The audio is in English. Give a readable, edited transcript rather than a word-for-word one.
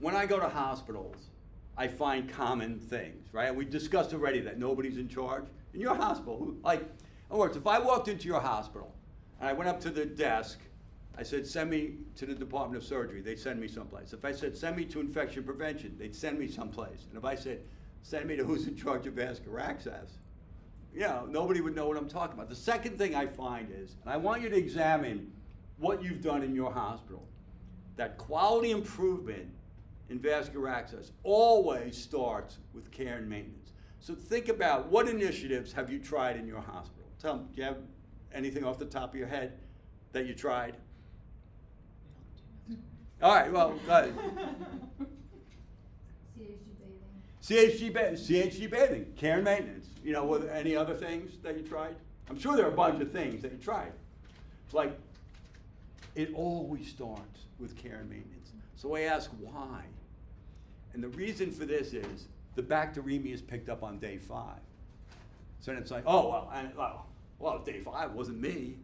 when I go to hospitals, I find common things, right? And we discussed already that nobody's in charge. In your hospital, like, in other words, if I walked into your hospital and I went up to the desk, I said, send me to the Department of Surgery, they'd send me someplace. If I said, send me to infection prevention, they'd send me someplace. And if I said, send me to who's in charge of vascular access, you know, nobody would know what I'm talking about. The second thing I find is, and I want you to examine what you've done in your hospital, that quality improvement in vascular access always starts with care and maintenance. So think about what initiatives have you tried in your hospital? Tell them, do you have anything off the top of your head that you tried? All right, well, go ahead. CHG bathing, care and maintenance. You know, were there any other things that you tried? I'm sure there are a bunch of things that you tried. It's like, it always starts with care and maintenance. So I ask why? And the reason for this is the bacteremia is picked up on day 5. So then it's like, oh, well, day 5 wasn't me.